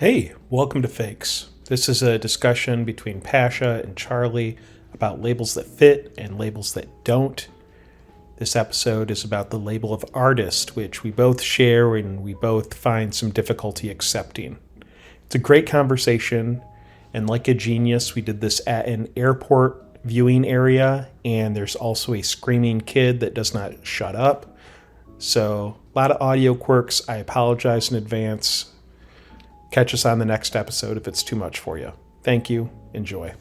Hey, welcome to Fakes. This is a discussion between Pasha and Charlie about labels that fit and labels that don't. This episode is about the label of artist, which we both share and we both find some difficulty accepting. It's a great conversation, and like a genius, we did this at an airport viewing area, and there's also a screaming kid that does not shut up. So, a lot of audio quirks. I apologize in advance. Catch us on the next episode if it's too much for you. Thank you. Enjoy.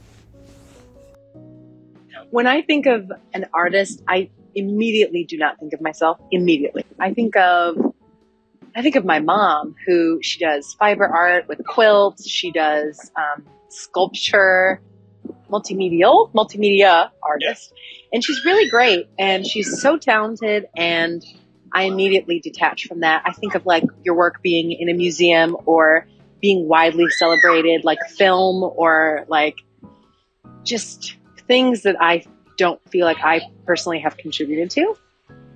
When I think of an artist, I immediately do not think of myself. Immediately. I think of my mom, who she does fiber art with quilts. She does sculpture, multimedia artist. And she's really great. And she's so talented. And I immediately detach from that. I think of like your work being in a museum or being widely celebrated, like film or like just things that I don't feel like I personally have contributed to.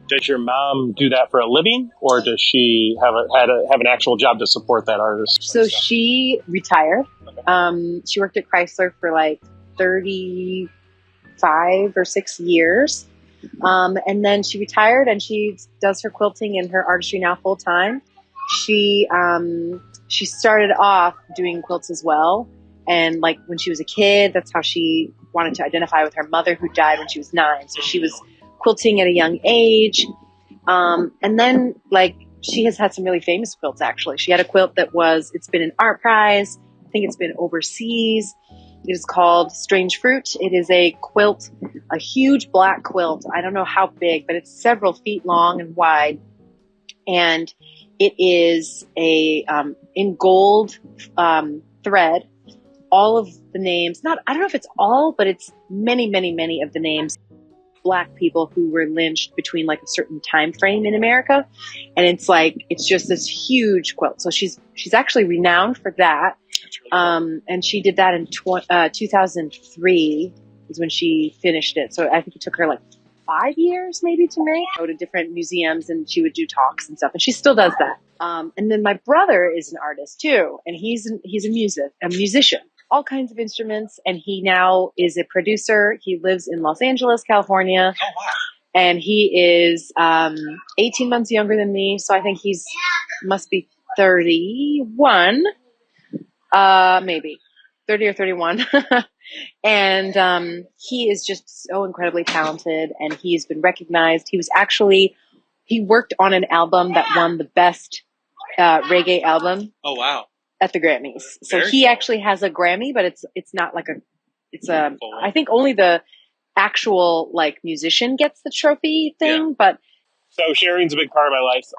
Does your mom do that for a living, or does she have an actual job to support that artist? So she retired. She worked at Chrysler for like 35 or 6 years. And then she retired and she does her quilting and her artistry now full time. She started off doing quilts as well. And like when she was a kid, that's how she wanted to identify with her mother, who died when she was 9. So she was quilting at a young age. And then like she has had some really famous quilts, actually. She had a quilt it's been an art prize. I think it's been overseas. It is called Strange Fruit. It is a quilt, a huge black quilt. I don't know how big, but it's several feet long and wide. And it is in gold thread. All of the names, I don't know if it's all, but it's many, many, many of the names, Black people who were lynched between like a certain time frame in America. And it's just this huge quilt. So she's actually renowned for that. And she did that in 2003 is when she finished it. So I think it took her like 5 years maybe to make. Go to different museums and she would do talks and stuff. And she still does that. And then my brother is an artist too. And he's a musician, all kinds of instruments. And he now is a producer. He lives in Los Angeles, California. Oh, wow. And he is 18 months younger than me. So I think must be 31, maybe 30 or 31. And he is just so incredibly talented, and he's been recognized. He worked on an album that won the best reggae album. Oh, wow. At the Grammys. So he actually has a Grammy, but it's not like I think only the actual like musician gets the trophy thing. Yeah. But so sharing's a big part of my life.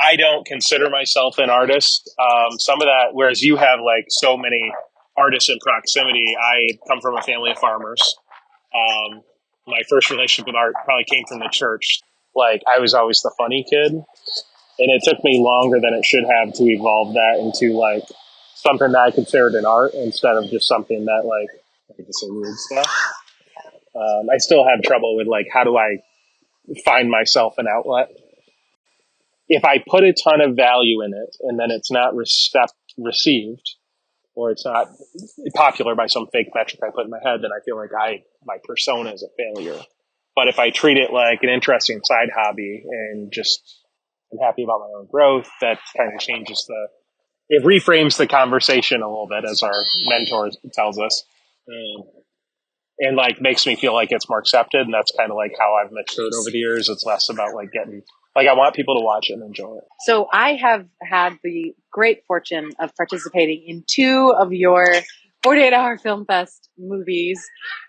I don't consider myself an artist. Some of that, whereas you have like so many artists in proximity, I come from a family of farmers. My first relationship with art probably came from the church. Like I was always the funny kid, and it took me longer than it should have to evolve that into like something that I considered an art instead of just something that like I just say weird stuff. I still have trouble with like how do I find myself an outlet. If I put a ton of value in it and then it's not received, or it's not popular by some fake metric I put in my head, then I feel like my persona is a failure. But if I treat it like an interesting side hobby and just I'm happy about my own growth, that kind of it reframes the conversation a little bit, as our mentor tells us, and like makes me feel like it's more accepted. And that's kind of like how I've matured over the years. It's less about like I want people to watch it and enjoy it. So I have had the great fortune of participating in 2 of your 48-hour Film Fest movies.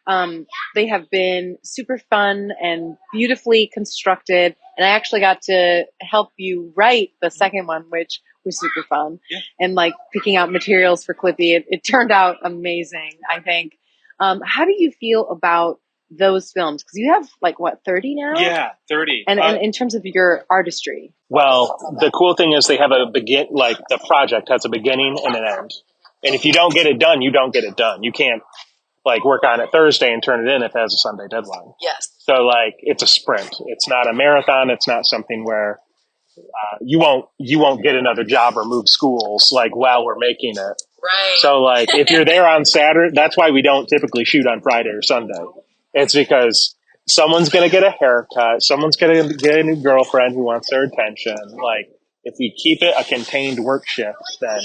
They have been super fun and beautifully constructed. And I actually got to help you write the second one, which was super fun. Yeah. And like picking out materials for Clippy. It turned out amazing, I think. How do you feel about those films? Because you have like 30 now? Yeah, 30. And in terms of your artistry. Well, the cool thing is they have the project has a beginning and an end. And if you don't get it done, you don't get it done. You can't like work on it Thursday and turn it in if it has a Sunday deadline. Yes. So like it's a sprint. It's not a marathon. It's not something where you won't get another job or move schools like while we're making it. Right. So like if you're there on Saturday, that's why we don't typically shoot on Friday or Sunday. It's because someone's going to get a haircut. Someone's going to get a new girlfriend who wants their attention. Like if we keep it a contained work shift, then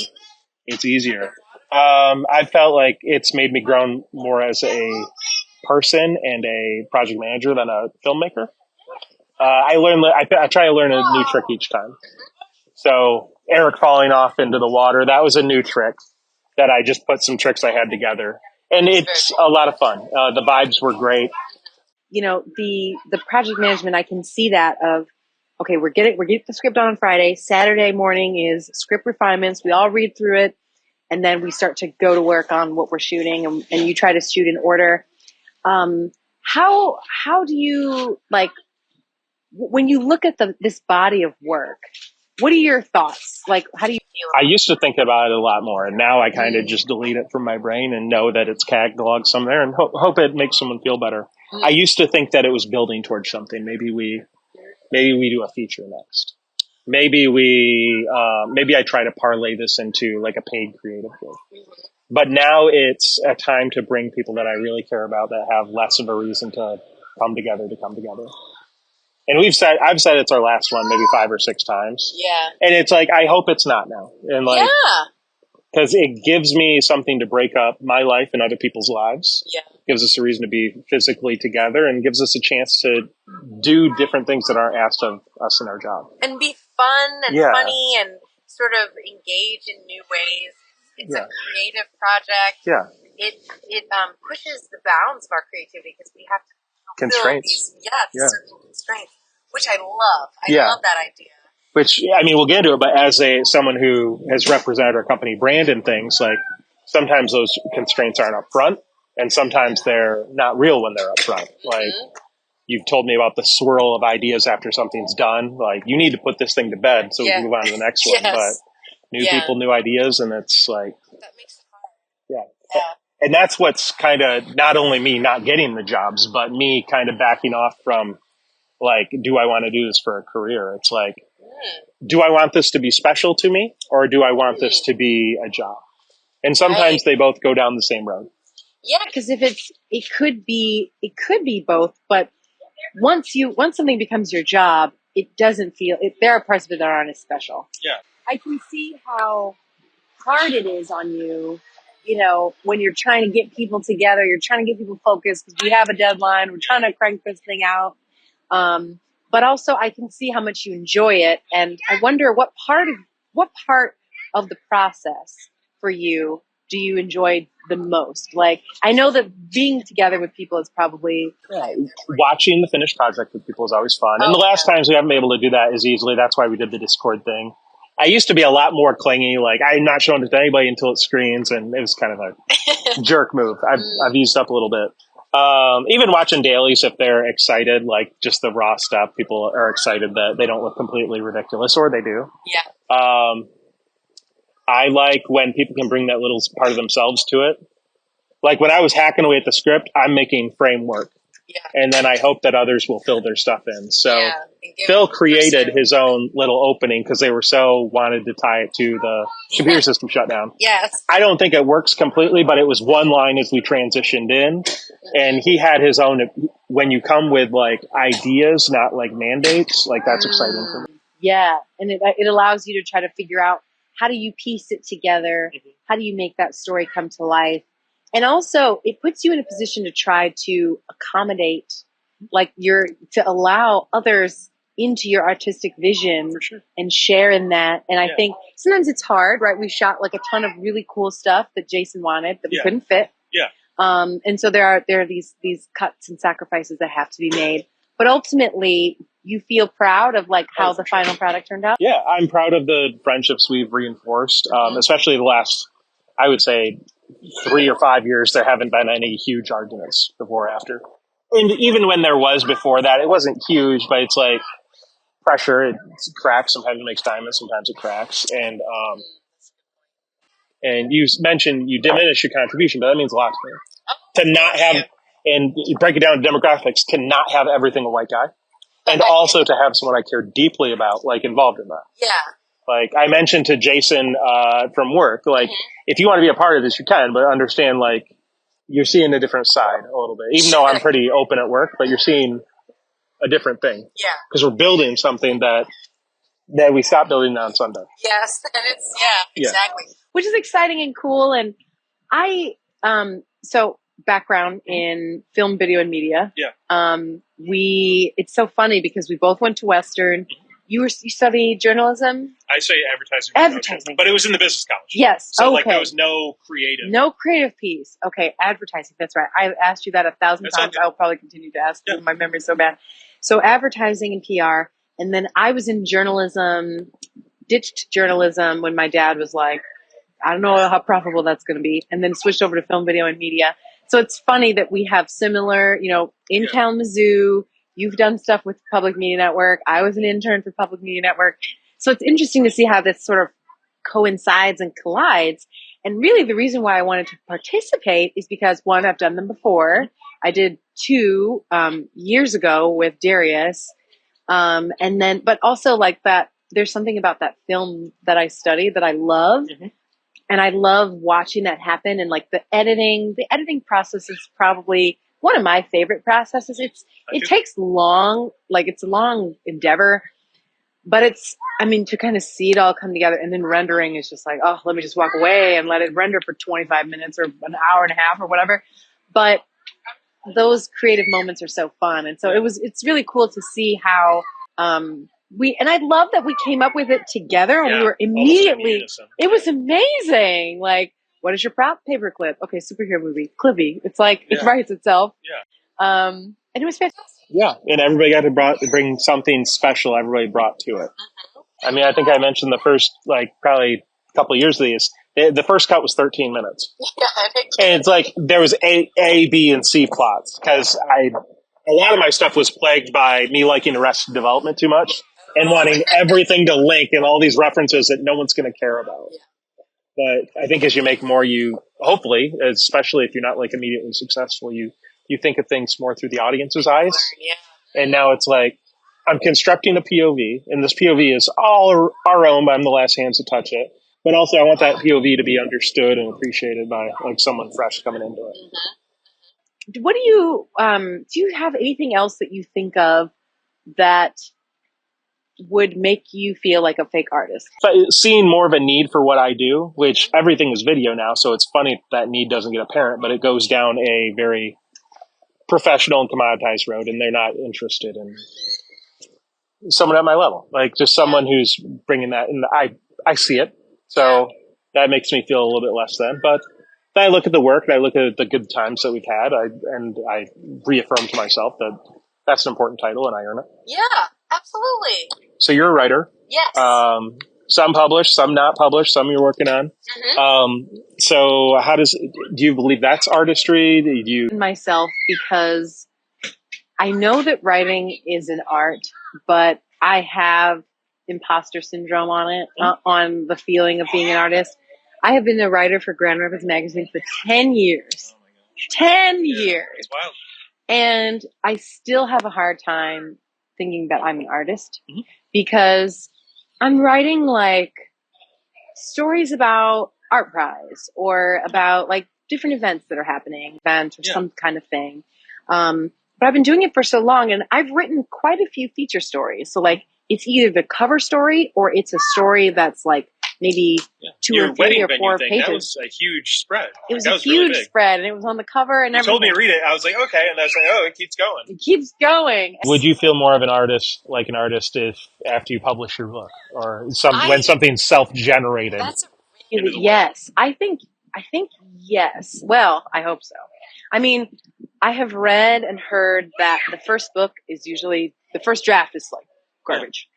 it's easier. I felt like it's made me grow more as a person and a project manager than a filmmaker. I try to learn a new trick each time. So Eric falling off into the water, that was a new trick that I just put some tricks I had together. And it's a lot of fun. The vibes were great. You know, the project management, I can see that of, okay, we're getting the script on Friday. Saturday morning is script refinements. We all read through it. And then we start to go to work on what we're shooting, and you try to shoot in order. How do you, like, when you look at this body of work, what are your thoughts? Like, how do you feel I used to think about it a lot more, and now I kind of just delete it from my brain and know that it's cataloged somewhere and hope it makes someone feel better. I used to think that it was building towards something. Maybe we do a feature next. Maybe I try to parlay this into like a paid creative work. But now it's a time to bring people that I really care about that have less of a reason to come together. And I've said it's our last one, maybe 5 or 6 times. Yeah. And it's like, I hope it's not now. And like, because it gives me something to break up my life and other people's lives. Yeah. Gives us a reason to be physically together and gives us a chance to do different things that aren't asked of us in our job. And be fun and funny and sort of engage in new ways. It's a creative project. Yeah. It pushes the bounds of our creativity because we have to constraints. These certain constraints, which I love. I love that idea. Which, I mean, we'll get into it, but as someone who has represented our company brand and things, like sometimes those constraints aren't up front, and sometimes they're not real when they're up front. Like you've told me about the swirl of ideas after something's done. Like you need to put this thing to bed so we can move on to the next one. But new people, new ideas, and it's like that makes it hard. And that's what's kind of not only me not getting the jobs, but me kind of backing off from like, do I want to do this for a career? It's like, do I want this to be special to me, or do I want this to be a job? And sometimes they both go down the same road. Yeah, because it could be both. But once something becomes your job, it doesn't feel. There are parts of it that aren't as special. Yeah, I can see how hard it is on you. You know, when you're trying to get people together, you're trying to get people focused because we have a deadline. We're trying to crank this thing out. But also I can see how much you enjoy it. And I wonder what part of the process for you do you enjoy the most? Like, I know that being together with people is probably... Watching the finished project with people is always fun. And the last times we haven't been able to do that as easily. That's why we did the Discord thing. I used to be a lot more clingy. Like, I'm not showing it to anybody until it screens. And it was kind of a jerk move. I've used up a little bit. Even watching dailies, if they're excited, like just the raw stuff, people are excited that they don't look completely ridiculous, or they do. Yeah. I like when people can bring that little part of themselves to it. Like when I was hacking away at the script, I'm making framework. Yeah. And then I hope that others will fill their stuff in. So Phil created his own little opening because they were so wanted to tie it to the computer system shutdown. Yes. I don't think it works completely, but it was one line as we transitioned in. And he had his own, when you come with like ideas, not like mandates, like that's exciting for me. Yeah. And it allows you to try to figure out, how do you piece it together? Mm-hmm. How do you make that story come to life? And also, it puts you in a position to try to accommodate, like to allow others into your artistic vision and share in that. And I think sometimes it's hard, right? We shot like a ton of really cool stuff that Jason wanted that we couldn't fit. Yeah. And so there are these cuts and sacrifices that have to be made. But ultimately, you feel proud of like how the final product turned out? Yeah, I'm proud of the friendships we've reinforced, especially the last, I would say, 3 or 5 years. There haven't been any huge arguments before or after. And even when there was before that, it wasn't huge, but it's like pressure. It cracks. Sometimes it makes diamonds. Sometimes it cracks. And you mentioned you diminish your contribution, but that means a lot to me. To not have, and you break it down to demographics, to not have everything a white guy. and also to have someone I care deeply about, like, involved in that. Yeah. Like I mentioned to Jason from work, like if you want to be a part of this, you can, but understand like you're seeing a different side a little bit. Even though I'm pretty open at work, but you're seeing a different thing. Yeah. Because we're building something that we stopped building on Sunday. Yes, and it's exactly. Which is exciting and cool. And I so background in film, video, and media. Yeah. It's so funny because we both went to Western. You studied journalism? I studied advertising. Advertising. But it was in the business college. Yes. So okay. like there was no creative. No creative piece. Okay, advertising. That's right. I've asked you that 1,000 times. I'll probably continue to ask you. My memory's so bad. So advertising and PR. And then I was in journalism, ditched journalism when my dad was like, I don't know how profitable that's going to be. And then switched over to film, video, and media. So it's funny that we have similar, in Kalamazoo. You've done stuff with Public Media Network. I was an intern for Public Media Network. So it's interesting to see how this sort of coincides and collides. And really the reason why I wanted to participate is because, one, I've done them before. I did 2 years ago with Darius. And then, but also like that, there's something about that film that I studied that I love. Mm-hmm. And I love watching that happen. And like the editing process is probably one of my favorite processes. It takes long, like it's a long endeavor, but to kind of see it all come together, and then rendering is just like, oh, let me just walk away and let it render for 25 minutes or an hour and a half or whatever. But those creative moments are so fun. And so it's really cool to see how, and I love that we came up with it together, and we were immediately, it was amazing. Like, what is your prop? Paperclip. Okay, superhero movie. Clippy. It's like, it writes itself. Yeah. And it was fantastic. Yeah, and everybody got to bring something special everybody brought to it. I mean, I think I mentioned the first, like, probably a couple of years of these. The first cut was 13 minutes. Yeah, and it's like there was A, B, and C plots, because a lot of my stuff was plagued by me liking Arrested Development too much and wanting everything to link and all these references that no one's going to care about. But I think as you make more, you hopefully, especially if you're not like immediately successful, you think of things more through the audience's eyes. Yeah. And now it's like I'm constructing a POV, and this POV is all our own, but I'm the last hands to touch it. But also I want that POV to be understood and appreciated by like someone fresh coming into it. Mm-hmm. What do you have anything else that you think of that would make you feel like a fake artist? But seeing more of a need for what I do, which everything is video now, so it's funny that need doesn't get apparent, but it goes down a very professional and commoditized road, and they're not interested in someone at my level, like just someone who's bringing that. And I see it, so that makes me feel a little bit less than. But then I look at the work, and I look at the good times that we've had, and I reaffirm to myself that that's an important title, and I earn it. Yeah, absolutely. So you're a writer. Yes. Some published, some not published, some you're working on. Mm-hmm. So do you believe that's artistry? Do you myself, because I know that writing is an art, but I have imposter syndrome on it, on the feeling of being an artist. I have been a writer for Grand Rapids Magazine for 10 years. 10 years. Wow. And I still have a hard time thinking that I'm an artist, because I'm writing like stories about Art Prize or about like different events that are happening, or some kind of thing. But I've been doing it for so long, and I've written quite a few feature stories. So like it's either the cover story or it's a story that's like maybe 2 or 3 or 4 pages. That was a huge spread. It was a huge spread, and it was on the cover and everything. You told me to read it. I was like, okay. And I was like, oh, it keeps going. It keeps going. Would you feel more of an artist, if after you publish your book, or when something's self-generated? That's yes. I think yes. Well, I hope so. I mean, I have read and heard that the first draft is like garbage.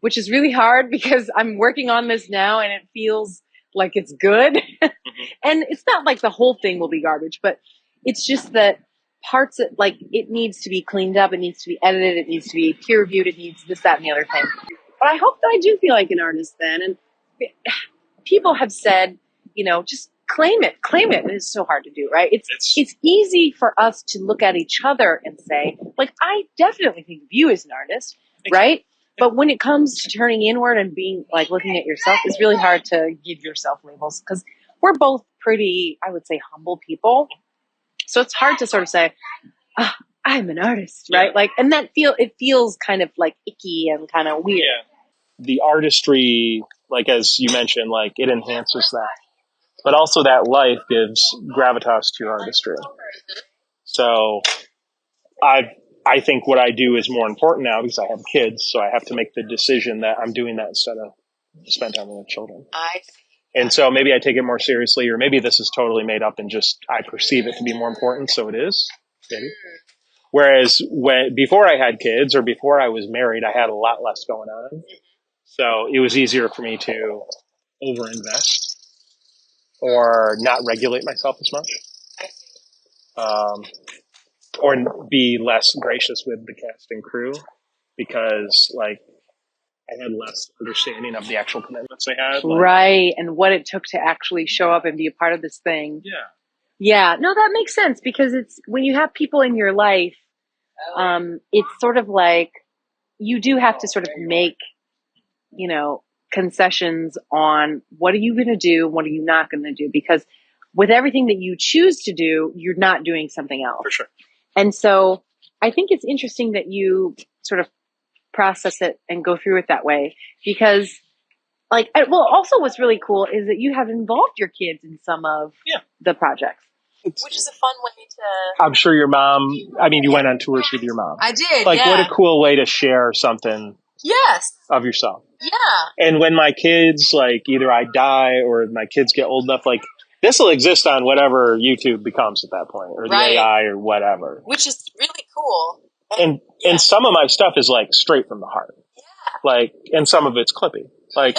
Which is really hard because I'm working on this now and it feels like it's good. And it's not like the whole thing will be garbage, but it's just that parts that like it needs to be cleaned up, it needs to be edited, it needs to be peer reviewed, it needs this, that, and the other thing. But I hope that I do feel like an artist then. And people have said, just claim it. It is so hard to do, right? It's easy for us to look at each other and say, like, I definitely think of you as an artist, right? But when it comes to turning inward and being like looking at yourself, it's really hard to give yourself labels because we're both pretty, I would say, humble people. So it's hard to sort of say, oh, I'm an artist, right? Like, and it feels kind of like icky and kind of weird. Yeah. The artistry, like as you mentioned, like it enhances that. But also that life gives gravitas to your artistry. So I think what I do is more important now because I have kids, so I have to make the decision that I'm doing that instead of spend time with children. And so maybe I take it more seriously, or maybe this is totally made up and just I perceive it to be more important, so it is. Maybe. Whereas before I had kids or before I was married, I had a lot less going on. So it was easier for me to overinvest or not regulate myself as much. Or be less gracious with the cast and crew because like I had less understanding of the actual commitments they had. Like, right. And what it took to actually show up and be a part of this thing. Yeah. Yeah. No, that makes sense because it's when you have people in your life, it's sort of like you do have to sort of make, concessions on what are you going to do? What are you not going to do? Because with everything that you choose to do, you're not doing something else. For sure. And so I think it's interesting that you sort of process it and go through it that way because also what's really cool is that you have involved your kids in some of the projects. Which is a fun way to... I'm sure your mom, you went on tours with your mom. I did, Like, what a cool way to share something of yourself. Yeah. And when my kids, like, either I die or my kids get old enough, like, this will exist on whatever YouTube becomes at that point, or the AI or whatever. Which is really cool. And some of my stuff is, like, straight from the heart. Yeah. Like, and some of it's Clippy. Like...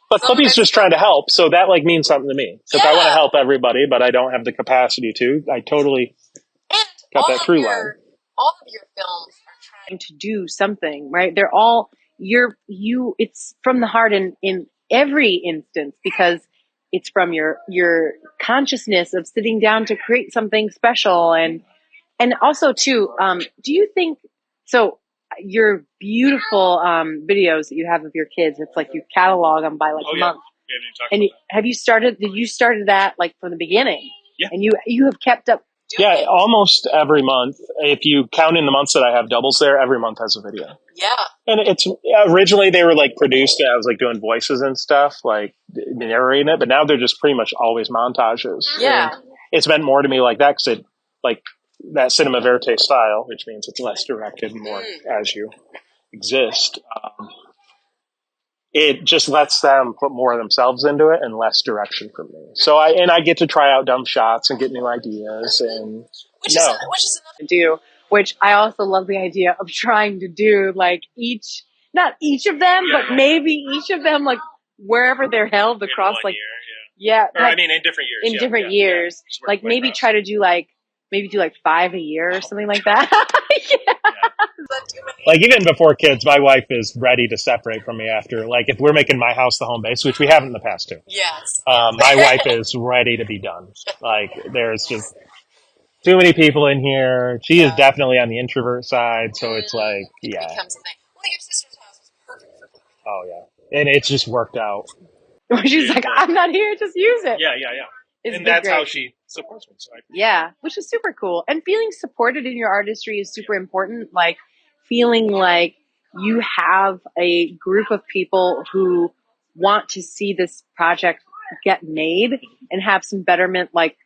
But Clippy's just trying to help, so that like means something to me. Because I want to help everybody, but I don't have the capacity to. I totally got that through line. All of your films are trying to do something, right? They're all it's from the heart in every instance because it's from your consciousness of sitting down to create something special and also too. Do you think so? Your beautiful videos that you have of your kids, it's like you catalog them by like month. And did you started that like from the beginning? Yeah. And you have kept up. Yeah, almost every month. If you count in the months that I have doubles there, every month has a video. Yeah. And it's originally they were like produced and I was like doing voices and stuff, like narrating it, but now they're just pretty much always montages. Yeah. And it's meant more to me like that because it like that cinema verite style, which means it's less directed and more as you exist. It just lets them put more of themselves into it and less direction from me. So I get to try out dumb shots and get new ideas and which is enough to do. Which I also love the idea of trying to do like not each of them, but maybe each of them like wherever they're held across like year, or like, in different years. In different years, like maybe try to do like. Maybe do like 5 a year or something like that. Yeah. Like even before kids, my wife is ready to separate from me after. Like if we're making my house the home base, which we haven't in the past too. Yes. My wife is ready to be done. Like there's just too many people in here. She is definitely on the introvert side, so it's like It becomes a thing. Well, your sister's house was perfect for that. Oh yeah, and it's just worked out. She's like, I'm not here, just use it. Yeah. And that's great. How she supports me. So which is super cool. And feeling supported in your artistry is super important. Like feeling like you have a group of people who want to see this project get made and have some betterment, like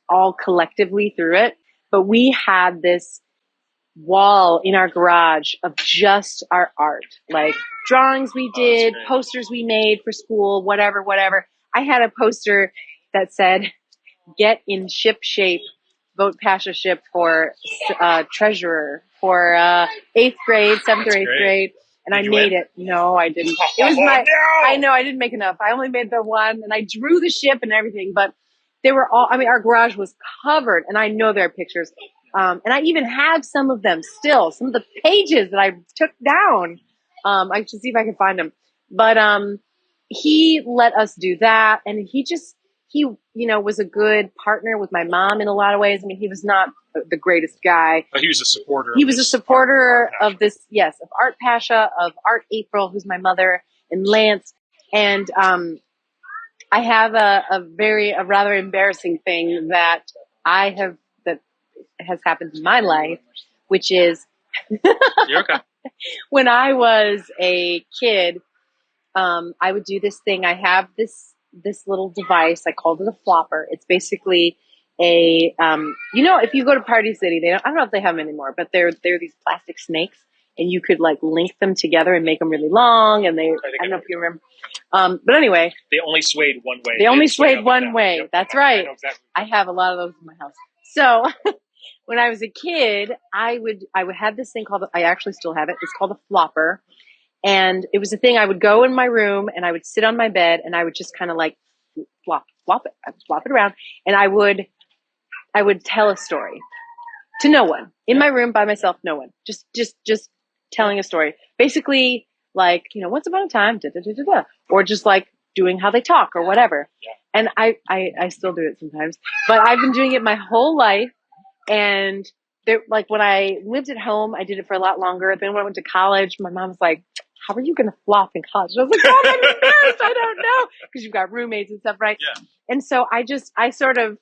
all collectively through it. But we had this wall in our garage of just our art, like drawings we did, posters we made for school, whatever. I had a poster that said, get in ship shape, vote Pasha ship for treasurer for 8th grade, 7th or 8th grade. And I made it. No, I didn't. It was I know I didn't make enough. I only made the one and I drew the ship and everything, but they were all, our garage was covered and I know there are pictures. And I even have some of them still, some of the pages that I took down. I should see if I can find them. But he let us do that and he he, was a good partner with my mom in a lot of ways. I mean, he was not the greatest guy. But he was a supporter. He was a supporter of this, yes, of Art Pasha, of Art April, who's my mother, and Lance. And I have a rather embarrassing thing that that has happened in my life, which is You're okay. when I was a kid, I would do this thing. I have this little device. I called it a flopper. It's basically a, if you go to Party City, I don't know if they have them anymore, but they're these plastic snakes, and you could like link them together and make them really long. And I don't know if you remember. But anyway, they only swayed one way. They only swayed one way. Yep. That's right. Exactly. I have a lot of those in my house. So when I was a kid, I would have this thing called, I actually still have it. It's called a flopper. And it was a thing I would go in my room and I would sit on my bed and I would just kind of like flop it. I'd flop it around and I would tell a story to no one in my room by myself. No one, just telling a story. Basically like, once upon a time, da, da, da, da, da, or just like doing how they talk or whatever. Yeah. And I still do it sometimes, but I've been doing it my whole life. And like when I lived at home, I did it for a lot longer. Then when I went to college, my mom was like, how are you going to flop in college? And I was like, God, I'm embarrassed. I don't know. Because you've got roommates and stuff, right? Yeah. And so I sort of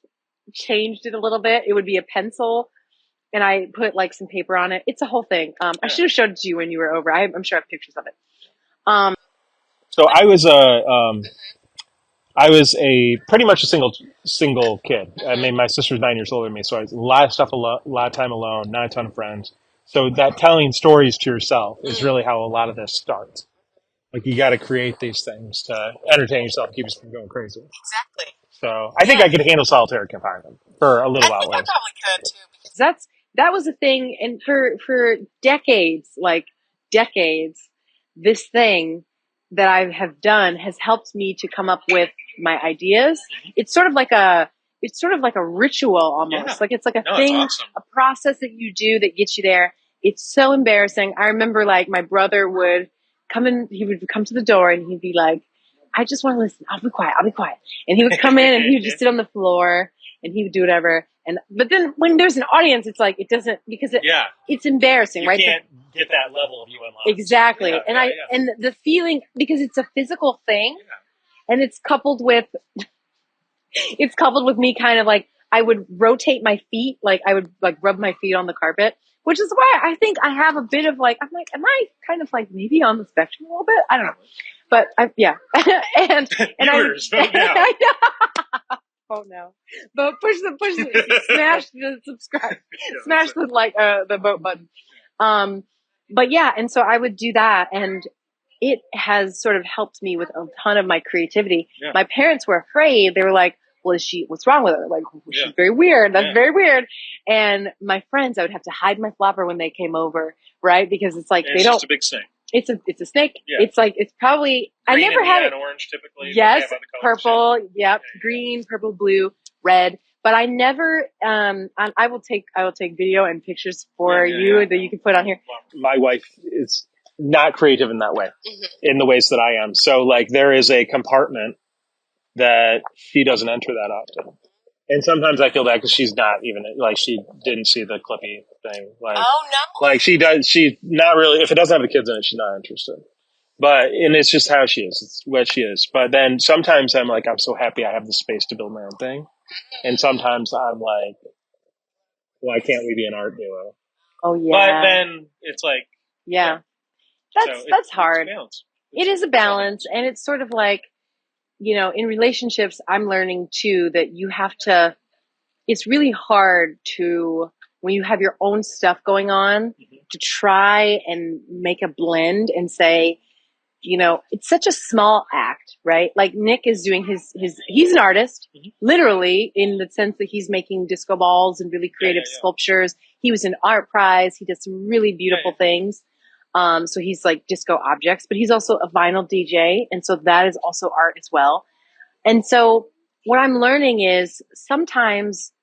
changed it a little bit. It would be a pencil and I put like some paper on it. It's a whole thing. I should have showed it to you when you were over. I'm sure I have pictures of it. So I was a pretty much a single kid. I mean, my sister's 9 years older than me, so I was a lot of stuff, a lot of time alone, not a ton of friends. So that telling stories to yourself is really how a lot of this starts. Like you got to create these things to entertain yourself, keep us from going crazy. Exactly. So I think I could handle solitary confinement for a little while. I probably could too, because that was a thing, and for decades, this thing that I have done has helped me to come up with my ideas. It's sort of like a ritual almost. Yeah. Like it's like a thing, awesome. A process that you do that gets you there. It's so embarrassing. I remember like my brother would come in, he would come to the door and he'd be like, I just want to listen. I'll be quiet. And he would come in and he would just sit on the floor and he would do whatever. But then when there's an audience, it's like, it doesn't, because it's embarrassing, right? You can't get that level of you unlocked. Exactly. Yeah, and the feeling, because it's a physical thing and it's coupled with me kind of like, I would rotate my feet. Like I would like rub my feet on the carpet, which is why I think I have a bit of like, I'm like, am I kind of like maybe on the spectrum a little bit? I don't know. But and viewers, vote now. I know. Oh no! But push smash the subscribe, smash the the vote button. But yeah, and so I would do that, and it has sort of helped me with a ton of my creativity. Yeah. My parents were afraid; they were like, "Well, what's wrong with her? Like, she's very weird. That's very weird." And my friends, I would have to hide my flopper when they came over, right? Because it's like it's just a big snake. It's a snake. Yeah. It's probably green, I never had it. Orange typically. Yes, purple. Yep, green, purple, blue, red. But I never. I will take video and pictures for you that you can put on here. My wife is not creative in that way, in the ways that I am. So like there is a compartment that she doesn't enter that often. And sometimes I feel bad because she's not even, like, she didn't see the Clippy thing. Like, oh, no. Like, she's not really, if it doesn't have the kids in it, she's not interested. And it's just how she is. It's what she is. But then sometimes I'm like, I'm so happy I have the space to build my own thing. And sometimes I'm like, why can't we be an art duo? Oh, yeah. But then it's like, yeah. That's hard. It is a balance. And it's sort of like, in relationships, I'm learning too that you have to, it's really hard to, when you have your own stuff going on, to try and make a blend and say, it's such a small act, right? Like Nick is doing he's an artist, literally, in the sense that he's making disco balls and really creative sculptures. He was an art prize. He did some really beautiful things. So he's like disco objects, but he's also a vinyl DJ. And so that is also art as well. And so what I'm learning is sometimes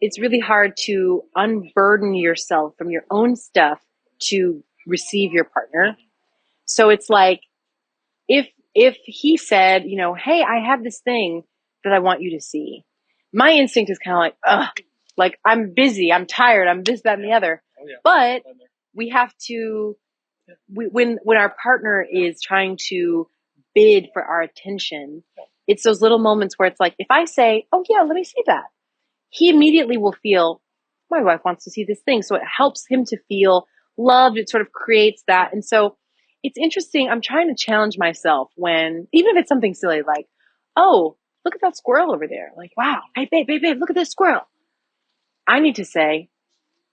it's really hard to unburden yourself from your own stuff to receive your partner. So it's like, if he said, hey, I have this thing, that I want you to see. My instinct is kind of like, ugh, like I'm busy, I'm tired, I'm this, that, and the other. Oh, yeah. But we have to, when our partner is trying to bid for our attention, it's those little moments where it's like, if I say, oh yeah, let me see that, he immediately will feel, my wife wants to see this thing. So it helps him to feel loved. It sort of creates that. And so it's interesting. I'm trying to challenge myself when, even if it's something silly, like, oh, look at that squirrel over there. Like, wow, hey, babe, look at this squirrel. I need to say,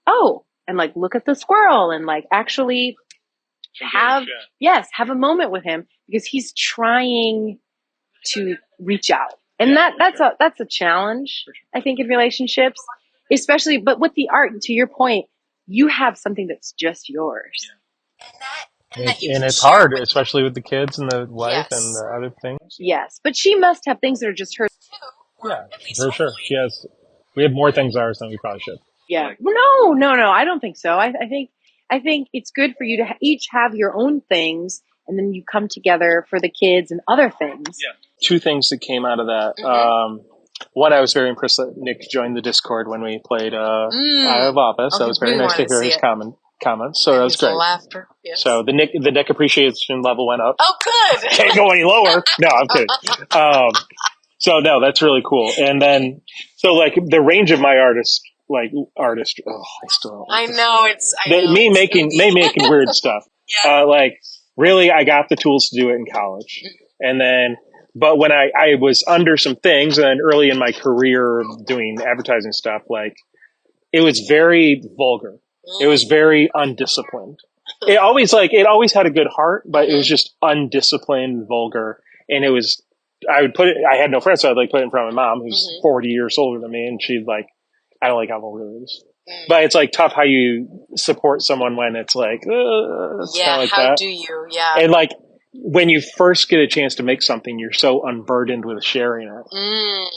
oh, and like, look at the squirrel and like actually have a moment with him because he's trying to reach out. And that's a challenge, I think, in relationships, especially, but with the art, to your point, you have something that's just yours. And it's hard, especially with the kids and the wife and the other things. Yes, but she must have things that are just hers. Yeah, for sure. We have more things ours than we probably should. Yeah. No. I don't think so. I think it's good for you to each have your own things, and then you come together for the kids and other things. Yeah. Two things that came out of that. Mm-hmm. One, I was very impressed that Nick joined the Discord when we played Out of Office. That was very nice to hear his comments. So that was great. Laughter. Yes. So the Nick appreciation level went up. Oh, good. Can't go any lower. No, I'm kidding. So no, that's really cool. And then, so like the range of my artist. I still. I know me making weird stuff. Yeah. Like really, I got the tools to do it in college, and then. But when I was under some things, and early in my career doing advertising stuff, like it was very vulgar. It was very undisciplined. It always had a good heart, but it was just undisciplined, vulgar, and it was. I had no friends, so I'd like put it in front of my mom, who's 40 years older than me, and she'd like, I don't like how vulgar it is. But it's like tough how you support someone when it's like, like how that. do you? Yeah, and like. When you first get a chance to make something, you're so unburdened with sharing it.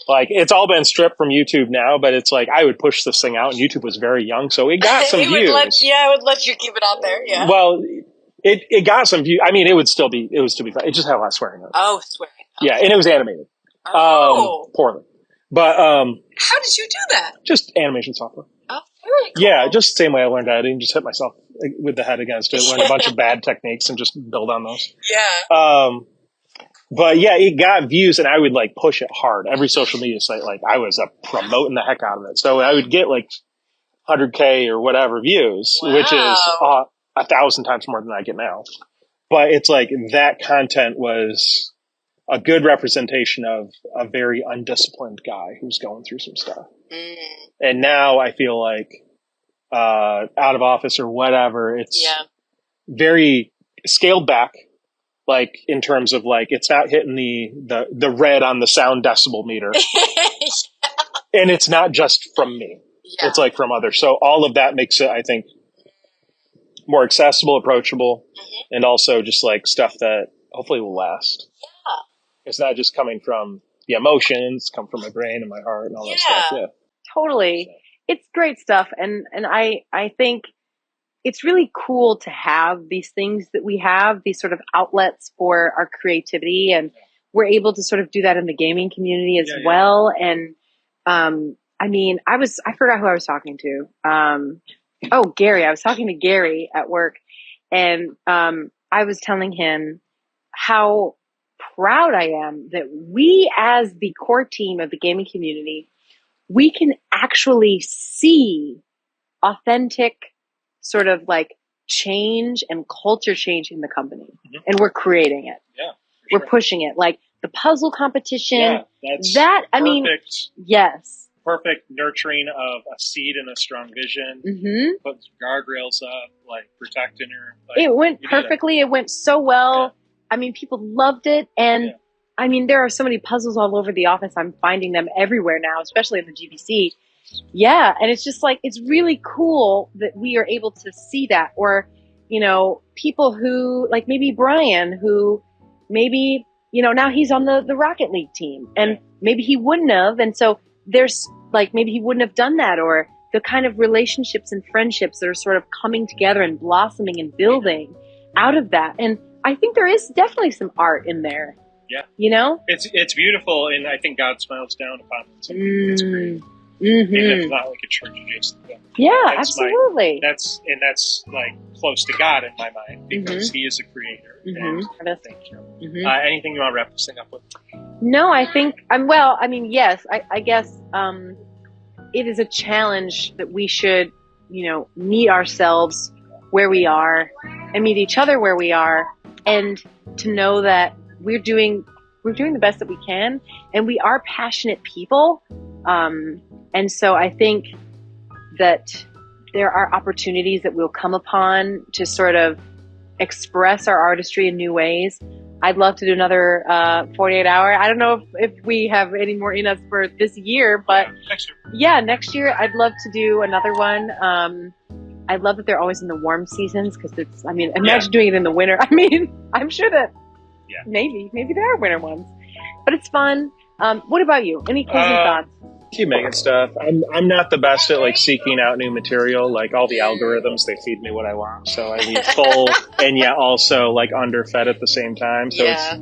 Like, it's all been stripped from YouTube now, but it's like, I would push this thing out, and YouTube was very young, so it got some views. It would let you keep it out there, yeah. Well, it got some views. I mean, it would still be fun. It just had a lot of swearing in it. Oh, swearing. Okay. Yeah, and it was animated. Poorly. But, how did you do that? Just animation software. Oh, very cool. Yeah, just the same way I learned editing, just hit myself with the head against it, learn a bunch of bad techniques and just build on those. Yeah. But yeah, it got views, and I would like push it hard. Every social media site, like I was promoting the heck out of it. So I would get like 100K or whatever views, which is 1,000 times more than I get now. But it's like that content was a good representation of a very undisciplined guy who's going through some stuff. And now I feel like Out of Office or whatever, it's very scaled back, like in terms of like it's not hitting the red on the sound decibel meter. And it's not just from me. Yeah. It's like from others. So all of that makes it, I think, more accessible, approachable, and also just like stuff that hopefully will last. Yeah. It's not just coming from the emotions, come from my brain and my heart and all that stuff. Yeah. Totally. It's great stuff. And I think it's really cool to have these things that we have, these sort of outlets for our creativity. And we're able to sort of do that in the gaming community as well. Yeah. And, I mean, I forgot who I was talking to. Gary. I was talking to Gary at work, and I was telling him how proud I am that we, as the core team of the gaming community, we can actually see authentic sort of like change and culture change in the company. And we're creating it. Yeah. We're pushing it. Like the puzzle competition. Yeah, I mean, yes. Perfect nurturing of a seed and a strong vision. Put guardrails up, like protecting her. Like, it went perfectly. It went so well. Yeah. I mean, people loved it. And I mean, there are so many puzzles all over the office. I'm finding them everywhere now, especially in the GBC. Yeah. And it's just like, it's really cool that we are able to see that. Or, you know, people who, like maybe Brian, who maybe, you know, now he's on the Rocket League team, and maybe he wouldn't have. And so there's like, maybe he wouldn't have done that, or the kind of relationships and friendships that are sort of coming together and blossoming and building out of that. And I think there is definitely some art in there. Yeah. You know? It's beautiful, and I think God smiles down upon it. So it's great. Even if it's not like a church adjacent. Yeah, That's absolutely. That's like close to God in my mind, because He is a creator. And thank you. Anything you want to wrap this thing up with? No, I think yes, I guess it is a challenge that we should, meet ourselves where we are and meet each other where we are, and to know that we're doing the best that we can, and we are passionate people. And so I think that there are opportunities that we'll come upon to sort of express our artistry in new ways. I'd love to do another 48 hour. I don't know if we have any more in us for this year, but next year I'd love to do another one. I love that they're always in the warm seasons, because imagine doing it in the winter. I'm sure that maybe there are winter ones, but it's fun. What about you? Any closing thoughts? Keep making stuff. I'm not the best at like seeking out new material. Like all the algorithms, they feed me what I want, so I need full and yet also like underfed at the same time. So it's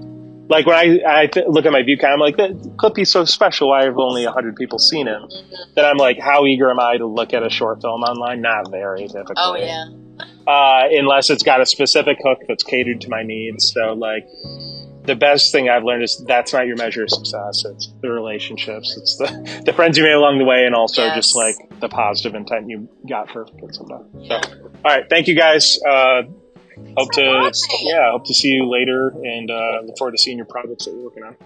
like when I look at my view count, I'm like, that clip is so special. Why have only 100 people seen it? Then I'm like, how eager am I to look at a short film online? Not very typically. Oh yeah. Unless it's got a specific hook that's catered to my needs. So like, the best thing I've learned is that's not your measure of success. It's the relationships. It's the friends you made along the way, and also just like the positive intent you got for kids someday. So, all right. Thank you guys. Hope to see you later, and look forward to seeing your projects that you're working on.